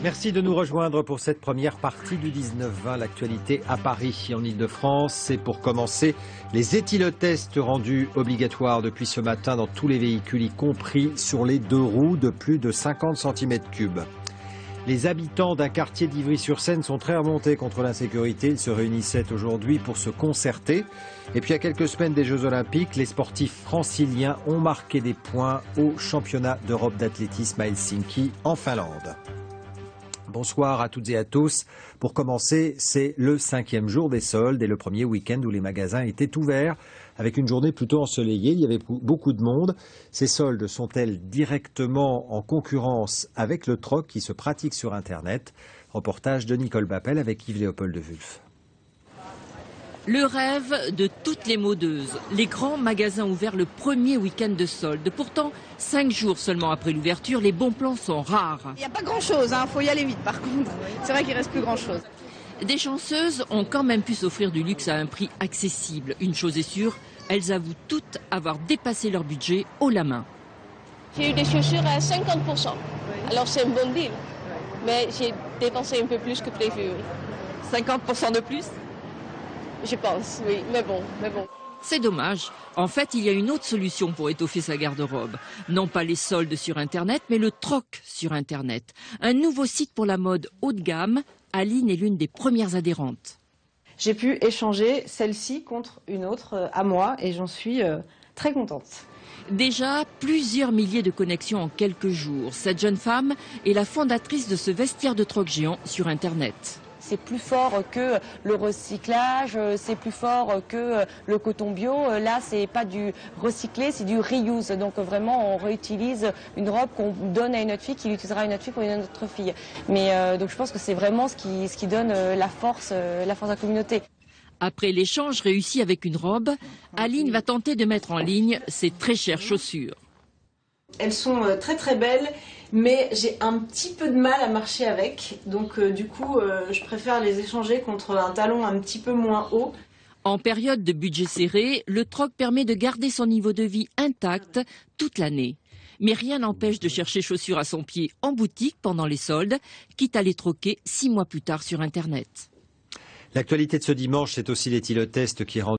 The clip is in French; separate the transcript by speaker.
Speaker 1: Merci de nous rejoindre pour cette première partie du 19-20, l'actualité à Paris, en Ile-de-France. C'est pour commencer les éthylotests rendus obligatoires depuis ce matin dans tous les véhicules, y compris sur les deux roues de plus de 50 cm3. Les habitants d'un quartier d'Ivry-sur-Seine sont très remontés contre l'insécurité. Ils se réunissaient aujourd'hui pour se concerter. Et puis à quelques semaines des Jeux Olympiques, les sportifs franciliens ont marqué des points au championnat d'Europe d'athlétisme à Helsinki, en Finlande. Bonsoir à toutes et à tous. Pour commencer, c'est le 5e jour des soldes et le premier week-end où les magasins étaient ouverts. Avec une journée plutôt ensoleillée, il y avait beaucoup de monde. Ces soldes sont-elles directement en concurrence avec le troc qui se pratique sur Internet? Reportage de Nicole Bappel avec Yves-Léopold de Wulf.
Speaker 2: Le rêve de toutes les modeuses. Les grands magasins ouverts le premier week-end de soldes. Pourtant, 5 jours seulement après l'ouverture, les bons plans sont rares.
Speaker 3: Il n'y a pas grand-chose, faut y aller vite par contre. C'est vrai qu'il ne reste plus grand-chose.
Speaker 2: Des chanceuses ont quand même pu s'offrir du luxe à un prix accessible. Une chose est sûre, elles avouent toutes avoir dépassé leur budget haut la main.
Speaker 4: J'ai eu des chaussures à 50%. Alors c'est un bon deal. Mais j'ai dépensé un peu plus que prévu.
Speaker 2: 50% de plus ?
Speaker 4: Je pense, oui, mais bon.
Speaker 2: C'est dommage. En fait, il y a une autre solution pour étoffer sa garde-robe. Non pas les soldes sur Internet, mais le troc sur Internet. Un nouveau site pour la mode haut de gamme. Aline est l'une des premières adhérentes.
Speaker 5: J'ai pu échanger celle-ci contre une autre à moi et j'en suis très contente.
Speaker 2: Déjà, plusieurs milliers de connexions en quelques jours. Cette jeune femme est la fondatrice de ce vestiaire de troc géant sur Internet.
Speaker 6: C'est plus fort que le recyclage, c'est plus fort que le coton bio. Là, c'est pas du recyclé, c'est du reuse. Donc vraiment, on réutilise une robe qu'on donne à une autre fille, qui l'utilisera à une autre fille pour une autre fille. Mais donc je pense que c'est vraiment ce qui donne la force de la communauté.
Speaker 2: Après l'échange réussi avec une robe, Aline va tenter de mettre en ligne ses très chères chaussures.
Speaker 5: Elles sont très belles, mais j'ai un petit peu de mal à marcher avec. Donc du coup, je préfère les échanger contre un talon un petit peu moins haut.
Speaker 2: En période de budget serré, le troc permet de garder son niveau de vie intact toute l'année. Mais rien n'empêche de chercher chaussures à son pied en boutique pendant les soldes, quitte à les troquer 6 mois plus tard sur Internet.
Speaker 1: L'actualité de ce dimanche, c'est aussi l'éthylotest qui est rendu